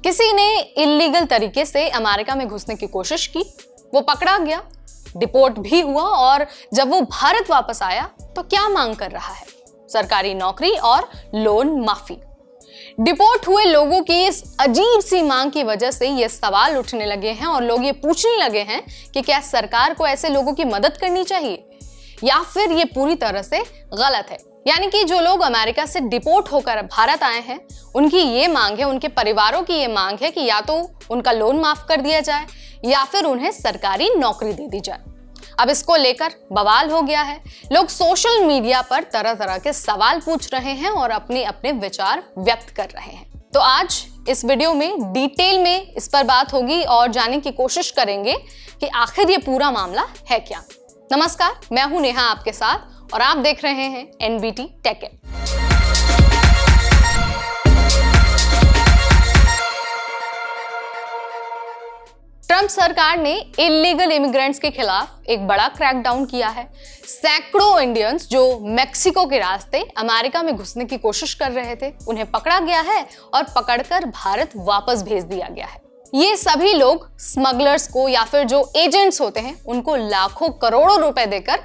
किसी ने इल्लीगल तरीके से अमेरिका में घुसने की कोशिश की, वो पकड़ा गया, डिपोर्ट भी हुआ और जब वो भारत वापस आया तो क्या मांग कर रहा है? सरकारी नौकरी और लोन माफी। डिपोर्ट हुए लोगों की इस अजीब सी मांग की वजह से ये सवाल उठने लगे हैं और लोग ये पूछने लगे हैं कि क्या सरकार को ऐसे लोगों की मदद करनी चाहिए या फिर ये पूरी तरह से गलत है। यानी कि जो लोग अमेरिका से डिपोर्ट होकर भारत आए हैं, उनकी ये मांग है, उनके परिवारों की ये मांग है कि या तो उनका लोन माफ कर दिया जाए या फिर उन्हें सरकारी नौकरी दे दी जाए। अब इसको लेकर बवाल हो गया है। लोग सोशल मीडिया पर तरह तरह के सवाल पूछ रहे हैं और अपने अपने विचार व्यक्त कर रहे हैं। तो आज इस वीडियो में डिटेल में इस पर बात होगी और जानने की कोशिश करेंगे कि आखिर ये पूरा मामला है क्या। नमस्कार, मैं हूं नेहा आपके साथ और आप देख रहे हैं एनबीटी टेक एड। ट्रंप सरकार ने इल्लीगल इमिग्रेंट्स के खिलाफ एक बड़ा क्रैकडाउन किया है। सैकड़ों इंडियंस जो मेक्सिको के रास्ते अमेरिका में घुसने की कोशिश कर रहे थे, उन्हें पकड़ा गया है और पकड़कर भारत वापस भेज दिया गया है। ये सभी लोग स्मगलर्स को या फिर जो एजेंट्स होते हैं उनको लाखों करोड़ों रुपए देकर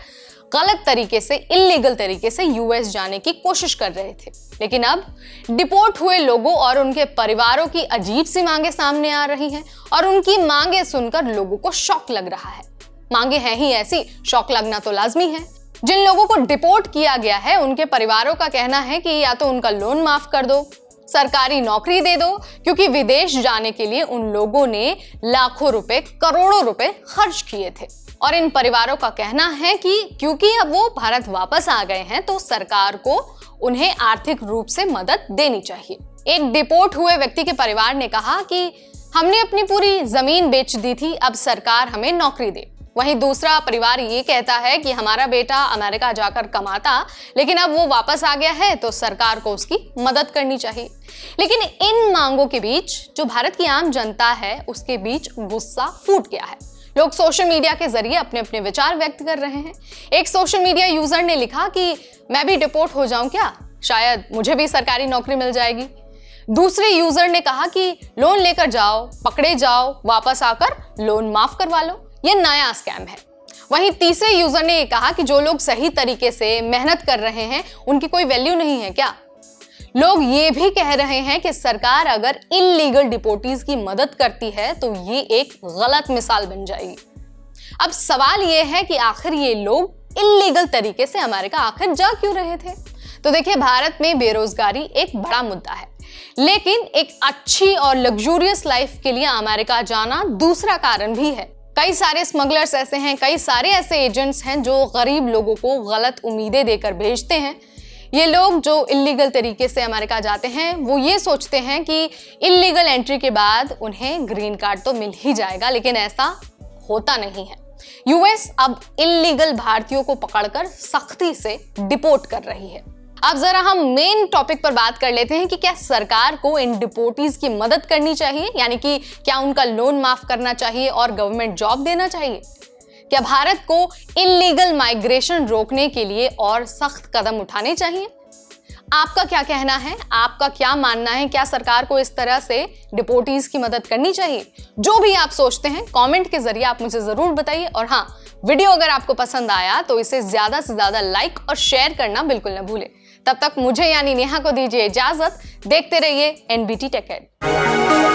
गलत तरीके से, इल्लीगल तरीके से यूएस जाने की कोशिश कर रहे थे। लेकिन अब डिपोर्ट हुए लोगों और उनके परिवारों की अजीब सी मांगे सामने आ रही हैं और उनकी मांगे सुनकर लोगों को शॉक लग रहा है। मांगे हैं ही ऐसी, शॉक लगना तो लाजमी है। जिन लोगों को डिपोर्ट किया गया है, उनके परिवारों का कहना है कि या तो उनका लोन माफ कर दो, सरकारी नौकरी दे दो, क्योंकि विदेश जाने के लिए उन लोगों ने लाखों रुपए, करोड़ों रुपए खर्च किए थे। और इन परिवारों का कहना है कि क्योंकि अब वो भारत वापस आ गए हैं तो सरकार को उन्हें आर्थिक रूप से मदद देनी चाहिए। एक डिपोर्ट हुए व्यक्ति के परिवार ने कहा कि हमने अपनी पूरी जमीन बेच दी थी, अब सरकार हमें नौकरी दे। वहीं दूसरा परिवार ये कहता है कि हमारा बेटा अमेरिका जाकर कमाता, लेकिन अब वो वापस आ गया है तो सरकार को उसकी मदद करनी चाहिए। लेकिन इन मांगों के बीच जो भारत की आम जनता है, उसके बीच गुस्सा फूट गया है। लोग सोशल मीडिया के जरिए अपने अपने विचार व्यक्त कर रहे हैं। एक सोशल मीडिया यूजर ने लिखा कि मैं भी डिपोर्ट हो जाऊं क्या, शायद मुझे भी सरकारी नौकरी मिल जाएगी। दूसरे यूजर ने कहा कि लोन लेकर जाओ, पकड़े जाओ, वापस आकर लोन माफ करवा लो, ये नया स्कैम है। वहीं तीसरे यूजर ने कहा कि जो लोग सही तरीके से मेहनत कर रहे हैं, उनकी कोई वैल्यू नहीं है क्या। लोग ये भी कह रहे हैं कि सरकार अगर इल्लीगल डिपोर्टीज की मदद करती है तो ये एक गलत मिसाल बन जाएगी। अब सवाल ये है कि आखिर ये लोग इल्लीगल तरीके से अमेरिका आखिर जा क्यों रहे थे। तो देखिए, भारत में बेरोजगारी एक बड़ा मुद्दा है, लेकिन एक अच्छी और लग्जूरियस लाइफ के लिए अमेरिका जाना दूसरा कारण भी है। कई सारे स्मगलर्स ऐसे हैं, कई सारे ऐसे एजेंट्स हैं जो गरीब लोगों को गलत उम्मीदें देकर भेजते हैं। ये लोग जो इल्लीगल तरीके से अमेरिका जाते हैं, वो ये सोचते हैं कि इल्लीगल एंट्री के बाद उन्हें ग्रीन कार्ड तो मिल ही जाएगा, लेकिन ऐसा होता नहीं है। यूएस अब इल्लीगल भारतीयों को पकड़कर सख्ती से डिपोर्ट कर रही है। अब जरा हम मेन टॉपिक पर बात कर लेते हैं कि क्या सरकार को इन डिपोर्टीज की मदद करनी चाहिए, यानी कि क्या उनका लोन माफ करना चाहिए और गवर्नमेंट जॉब देना चाहिए। क्या भारत को इल्लीगल माइग्रेशन रोकने के लिए और सख्त कदम उठाने चाहिए? आपका क्या कहना है, आपका क्या मानना है? क्या सरकार को इस तरह से डिपोर्टीज की मदद करनी चाहिए? जो भी आप सोचते हैं कमेंट के जरिए आप मुझे जरूर बताइए। और हाँ, वीडियो अगर आपको पसंद आया तो इसे ज्यादा से ज्यादा लाइक और शेयर करना बिल्कुल न भूलें। तब तक मुझे यानी नेहा को दीजिए इजाजत। देखते रहिए एनबीटी टेक एड।